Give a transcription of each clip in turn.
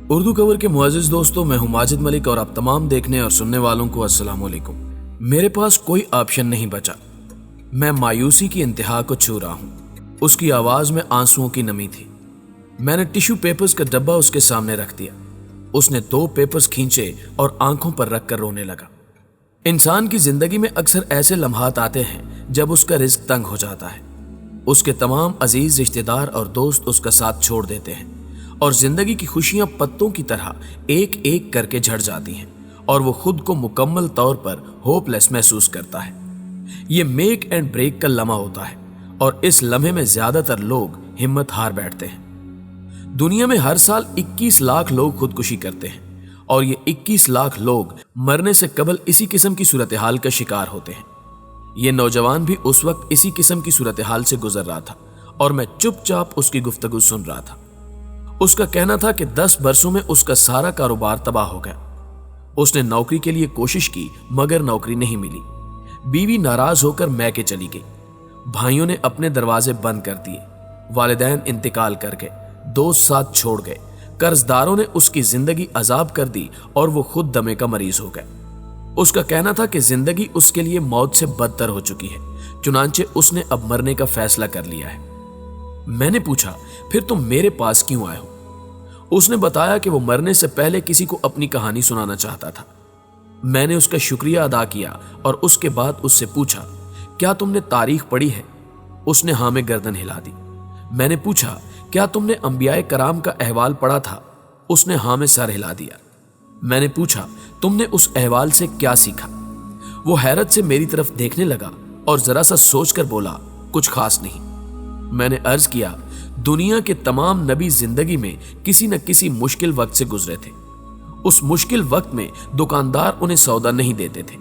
اردو کور کے معزز دوستوں، میں ہوں ماجد ملک اور آپ تمام دیکھنے اور سننے والوں کو السلام علیکم۔ میرے پاس کوئی آپشن نہیں بچا، میں مایوسی کی انتہا کو چھو رہا ہوں۔ اس کی آواز میں آنسوؤں کی نمی تھی۔ میں نے ٹیشو پیپرز کا ڈبہ اس کے سامنے رکھ دیا۔ اس نے 2 پیپرز کھینچے اور آنکھوں پر رکھ کر رونے لگا۔ انسان کی زندگی میں اکثر ایسے لمحات آتے ہیں جب اس کا رزق تنگ ہو جاتا ہے۔ اس کے تمام عزیز رشتہ دار اور دوست اس کا ساتھ چھوڑ دیتے ہیں اور زندگی کی خوشیاں پتوں کی طرح ایک ایک کر کے جھڑ جاتی ہیں اور وہ خود کو مکمل طور پر ہوپ لیس محسوس کرتا ہے۔ یہ میک اینڈ بریک کا لمحہ ہوتا ہے اور اس لمحے میں زیادہ تر لوگ ہمت ہار بیٹھتے ہیں۔ دنیا میں ہر سال 21 لاکھ لوگ خودکشی کرتے ہیں اور یہ 21 لاکھ لوگ مرنے سے قبل اسی قسم کی صورتحال کا شکار ہوتے ہیں۔ یہ نوجوان بھی اس وقت اسی قسم کی صورتحال سے گزر رہا تھا اور میں چپ چاپ اس کی گفتگو سن رہا تھا۔ اس کا کہنا تھا کہ 10 برسوں میں اس کا سارا کاروبار تباہ ہو گیا۔ اس نے نوکری کے لیے کوشش کی مگر نوکری نہیں ملی۔ بیوی ناراض ہو کر میکے چلی گئی۔ بھائیوں نے اپنے دروازے بند کر دیے۔ والدین انتقال کر گئے۔ دوست ساتھ چھوڑ گئے۔ قرض داروں نے اس کی زندگی عذاب کر دی اور وہ خود دمے کا مریض ہو گئے۔ اس کا کہنا تھا کہ زندگی اس کے لیے موت سے بدتر ہو چکی ہے، چنانچہ اس نے اب مرنے کا فیصلہ کر لیا ہے۔ میں نے پوچھا، پھر تم میرے پاس کیوں آئے ہو؟ اس نے بتایا کہ وہ مرنے سے پہلے کسی کو اپنی کہانی سنانا چاہتا تھا۔ میں نے اس کا شکریہ ادا کیا اور اس کے بعد اس سے پوچھا، کیا تم نے تاریخ پڑھی ہے؟ اس نے ہاں میں گردن ہلا دی۔ میں نے پوچھا، کیا تم نے انبیاء کرام کا احوال پڑھا تھا؟ اس نے ہاں میں سر ہلا دیا۔ میں نے پوچھا، تم نے اس احوال سے کیا سیکھا؟ وہ حیرت سے میری طرف دیکھنے لگا اور ذرا سا سوچ کر بولا، کچھ خاص نہیں۔ میں نے عرض کیا، دنیا کے تمام نبی زندگی میں کسی نہ کسی مشکل وقت سے گزرے تھے۔ اس مشکل وقت میں دکاندار انہیں سودا نہیں دیتے تھے۔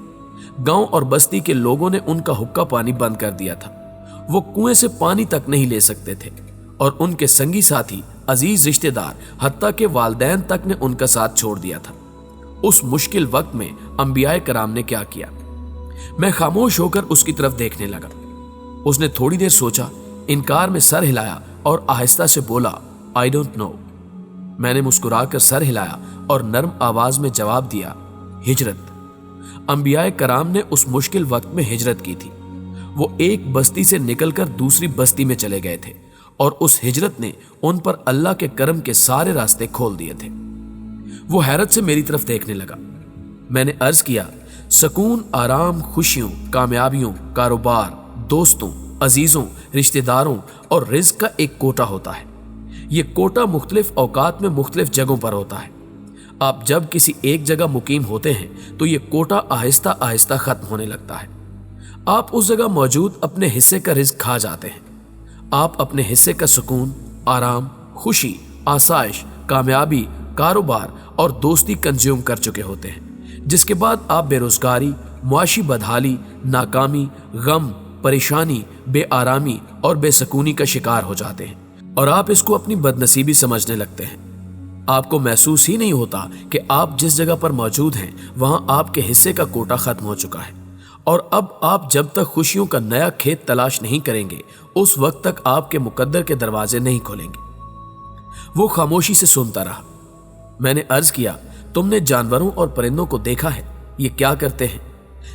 گاؤں اور بستی کے لوگوں نے ان کا حقہ پانی بند کر دیا تھا۔ وہ کنویں سے پانی تک نہیں لے سکتے تھے اور ان کے سنگی ساتھی، عزیز رشتہ دار، حتیٰ کہ والدین تک نے ان کا ساتھ چھوڑ دیا تھا۔ اس مشکل وقت میں انبیاء کرام نے کیا کیا؟ میں خاموش ہو کر اس کی طرف دیکھنے لگا۔ اس نے تھوڑی دیر سوچا، انکار میں سر ہلایا اور آہستہ سے بولا، I don't know۔ میں نے مسکرا کر سر ہلایا اور نرم آواز میں جواب دیا، ہجرت۔ انبیاء کرام نے اس مشکل وقت میں ہجرت کی تھی۔ وہ ایک بستی سے نکل کر دوسری بستی میں چلے گئے تھے اور اس ہجرت نے ان پر اللہ کے کرم کے سارے راستے کھول دیے تھے۔ وہ حیرت سے میری طرف دیکھنے لگا۔ میں نے عرض کیا، سکون، آرام، خوشیوں، کامیابیوں، کاروبار، دوستوں، عزیزوں، رشتہ داروں اور رزق کا ایک کوٹا ہوتا ہے۔ یہ کوٹا مختلف اوقات میں مختلف جگہوں پر ہوتا ہے۔ آپ جب کسی ایک جگہ مقیم ہوتے ہیں تو یہ کوٹا آہستہ آہستہ ختم ہونے لگتا ہے۔ آپ اس جگہ موجود اپنے حصے کا رزق کھا جاتے ہیں۔ آپ اپنے حصے کا سکون، آرام، خوشی، آسائش، کامیابی، کاروبار اور دوستی کنزیوم کر چکے ہوتے ہیں، جس کے بعد آپ بے روزگاری، معاشی بدحالی، ناکامی، غم، پریشانی، بے آرامی اور بے سکونی کا شکار ہو جاتے ہیں اور آپ اس کو اپنی بد نصیبی سمجھنے لگتے ہیں۔ آپ کو محسوس ہی نہیں ہوتا کہ آپ جس جگہ پر موجود ہیں وہاں آپ کے حصے کا کوٹا ختم ہو چکا ہے اور اب آپ جب تک خوشیوں کا نیا کھیت تلاش نہیں کریں گے اس وقت تک آپ کے مقدر کے دروازے نہیں کھولیں گے۔ وہ خاموشی سے سنتا رہا۔ میں نے عرض کیا، تم نے جانوروں اور پرندوں کو دیکھا ہے، یہ کیا کرتے ہیں؟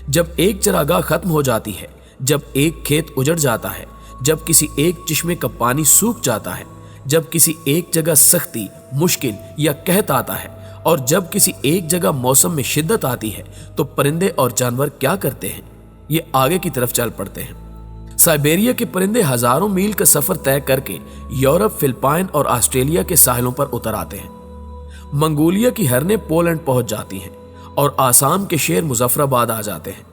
جب ایک چراگاہ ختم ہو جاتی ہے، جب ایک کھیت اجڑ جاتا ہے، جب کسی ایک چشمے کا پانی سوکھ جاتا ہے، جب کسی ایک جگہ سختی، مشکل یا قحط آتا ہے اور جب کسی ایک جگہ موسم میں شدت آتی ہے تو پرندے اور جانور کیا کرتے ہیں؟ یہ آگے کی طرف چل پڑتے ہیں۔ سائبیریا کے پرندے ہزاروں میل کا سفر طے کر کے یورپ، فلپائن اور آسٹریلیا کے ساحلوں پر اتر آتے ہیں۔ منگولیا کی ہرنیں پولینڈ پہنچ جاتی ہیں اور آسام کے شیر مظفر آباد آ جاتے ہیں،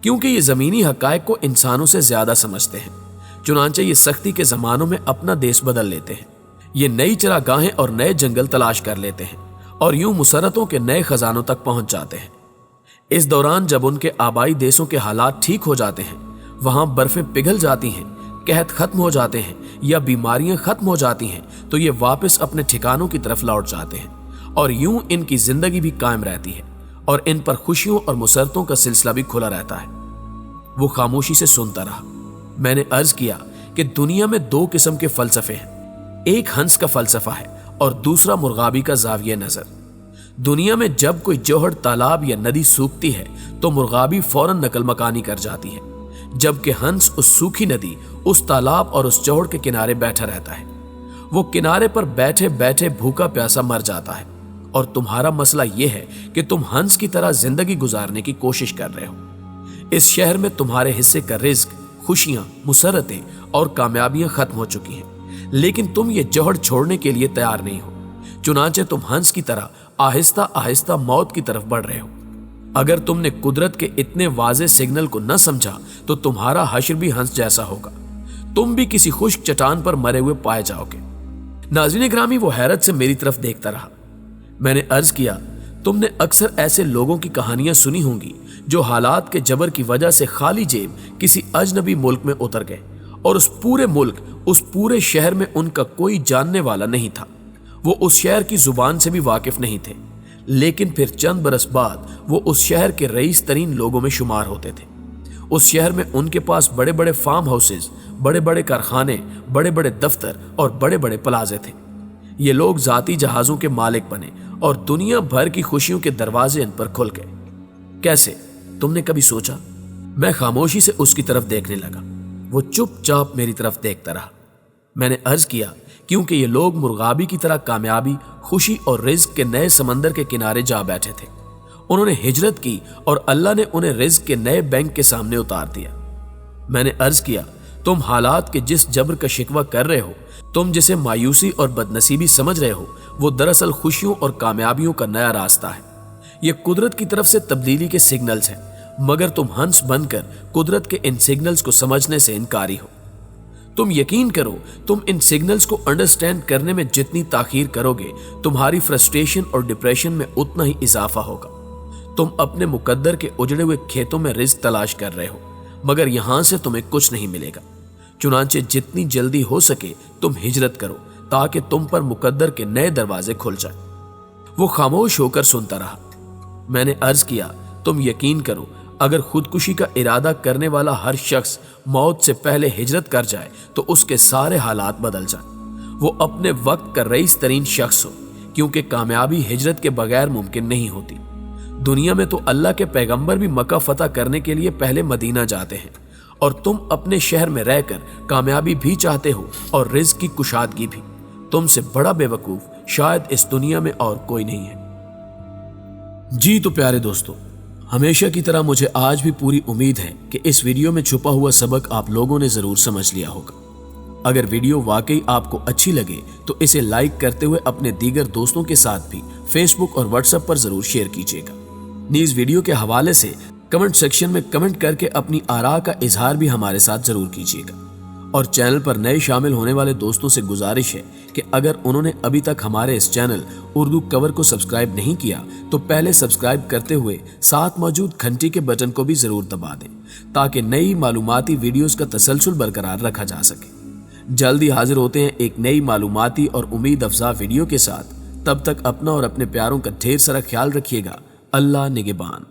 کیونکہ یہ زمینی حقائق کو انسانوں سے زیادہ سمجھتے ہیں۔ چنانچہ یہ سختی کے زمانوں میں اپنا دیش بدل لیتے ہیں۔ یہ نئی چراگاہیں اور نئے جنگل تلاش کر لیتے ہیں اور یوں مسرتوں کے نئے خزانوں تک پہنچ جاتے ہیں۔ اس دوران جب ان کے آبائی دیشوں کے حالات ٹھیک ہو جاتے ہیں، وہاں برفیں پگھل جاتی ہیں، قحط ختم ہو جاتے ہیں یا بیماریاں ختم ہو جاتی ہیں تو یہ واپس اپنے ٹھکانوں کی طرف لوٹ جاتے ہیں اور یوں ان کی زندگی بھی قائم رہتی ہے اور ان پر خوشیوں اور مسرتوں کا سلسلہ بھی کھلا رہتا ہے۔ وہ خاموشی سے سنتا رہا۔ میں نے عرض کیا کہ دنیا میں 2 قسم کے فلسفے ہیں، ایک ہنس کا فلسفہ ہے اور دوسرا مرغابی کا زاویہ نظر۔ دنیا میں جب کوئی جوہر تالاب یا ندی سوکھتی ہے تو مرغابی فوراً نقل مکانی کر جاتی ہے، جبکہ ہنس اس سوکھی ندی، اس تالاب اور اس جوہر کے کنارے بیٹھا رہتا ہے۔ وہ کنارے پر بیٹھے بیٹھے بھوکا پیاسا مر جاتا ہے، اور تمہارا مسئلہ یہ ہے کہ تم ہنس کی طرح زندگی گزارنے کی کوشش کر رہے ہو۔ اس شہر میں تمہارے حصے کا رزق، خوشیاں، مسرتیں اور کامیابیاں ختم ہو چکی ہیں، لیکن تم یہ جوہر چھوڑنے کے لیے تیار نہیں ہو۔ چنانچہ تم ہنس کی طرح آہستہ آہستہ موت کی طرف بڑھ رہے ہو۔ اگر تم نے قدرت کے اتنے واضح سگنل کو نہ سمجھا تو تمہارا حشر بھی ہنس جیسا ہوگا، تم بھی کسی خشک چٹان پر مرے ہوئے پائے جاؤ گے۔ ناظرین گرامی، وہ حیرت سے میری طرف دیکھتا رہا۔ میں نے عرض کیا، تم نے اکثر ایسے لوگوں کی کہانیاں سنی ہوں گی جو حالات کے جبر کی وجہ سے خالی جیب کسی اجنبی ملک میں اتر گئے، اور اس پورے ملک، اس پورے شہر میں ان کا کوئی جاننے والا نہیں تھا۔ وہ اس شہر کی زبان سے بھی واقف نہیں تھے، لیکن پھر چند برس بعد وہ اس شہر کے رئیس ترین لوگوں میں شمار ہوتے تھے۔ اس شہر میں ان کے پاس بڑے بڑے فارم ہاؤسز، بڑے بڑے کارخانے، بڑے بڑے دفتر اور بڑے بڑے پلازے تھے۔ یہ لوگ ذاتی جہازوں کے مالک بنے اور دنیا بھر کی خوشیوں کے دروازے ان پر کھل گئے۔ کیسے؟ تم نے کبھی سوچا؟ میں خاموشی سے اس کی طرف دیکھنے لگا۔ وہ چپ چاپ میری طرف دیکھتا رہا۔ میں نے عرض کیا، کیونکہ یہ لوگ مرغابی کی طرح کامیابی، خوشی اور رزق کے نئے سمندر کے کنارے جا بیٹھے تھے۔ انہوں نے ہجرت کی اور اللہ نے انہیں رزق کے نئے بینک کے سامنے اتار دیا۔ میں نے عرض کیا، تم حالات کے جس جبر کا شکوہ کر رہے ہو، تم جسے مایوسی اور بدنصیبی سمجھ رہے ہو، وہ دراصل خوشیوں اور کامیابیوں کا نیا راستہ ہے۔ یہ قدرت کی طرف سے تبدیلی کے سگنلز ہیں، مگر تم ہنس بن کر قدرت کے ان سگنلز کو سمجھنے سے انکاری ہو۔ تم یقین کرو، تم ان سگنلز کو انڈرسٹینڈ کرنے میں جتنی تاخیر کرو گے، تمہاری فرسٹریشن اور ڈپریشن میں اتنا ہی اضافہ ہوگا۔ تم اپنے مقدر کے اجڑے ہوئے کھیتوں میں رزق تلاش کر رہے ہو، مگر یہاں سے تمہیں کچھ نہیں ملے گا۔ چنانچہ جتنی جلدی ہو سکے تم ہجرت کرو، تاکہ تم پر مقدر کے نئے دروازے کھل جائیں۔ وہ خاموش ہو کر سنتا رہا۔ میں نے عرض کیا، تم یقین کرو، اگر خودکشی کا ارادہ کرنے والا ہر شخص موت سے پہلے ہجرت کر جائے تو اس کے سارے حالات بدل جائیں۔ وہ اپنے وقت کا رئیس ترین شخص ہو، کیونکہ کامیابی ہجرت کے بغیر ممکن نہیں ہوتی۔ دنیا میں تو اللہ کے پیغمبر بھی مکہ فتح کرنے کے لیے پہلے مدینہ جاتے ہیں، اور تم اپنے شہر میں رہ کر کامیابی بھی چاہتے ہو اور رزق کی کشادگی بھی۔ تم سے بڑا بے وقوف شاید اس دنیا میں اور کوئی نہیں ہے۔ جی تو پیارے دوستو، ہمیشہ کی طرح مجھے آج بھی پوری امید ہے کہ اس ویڈیو میں چھپا ہوا سبق آپ لوگوں نے ضرور سمجھ لیا ہوگا۔ اگر ویڈیو واقعی آپ کو اچھی لگے تو اسے لائک کرتے ہوئے اپنے دیگر دوستوں کے ساتھ بھی فیس بک اور واٹس ایپ پر ضرور شیئر کیجیے گا۔ نیز ویڈیو کے حوالے سے کمنٹ سیکشن میں کمنٹ کر کے اپنی آراء کا اظہار بھی ہمارے ساتھ ضرور کیجیے گا۔ اور چینل پر نئے شامل ہونے والے دوستوں سے گزارش ہے کہ اگر انہوں نے ابھی تک ہمارے اس چینل اردو کور کو سبسکرائب نہیں کیا تو پہلے سبسکرائب کرتے ہوئے ساتھ موجود گھنٹی کے بٹن کو بھی ضرور دبا دیں، تاکہ نئی معلوماتی ویڈیوز کا تسلسل برقرار رکھا جا سکے۔ جلدی حاضر ہوتے ہیں ایک نئی معلوماتی اور امید افزا ویڈیو کے ساتھ۔ تب تک اپنا اور اپنے پیاروں کا ڈھیر سارا خیال رکھیے گا۔ اللہ نگہبان۔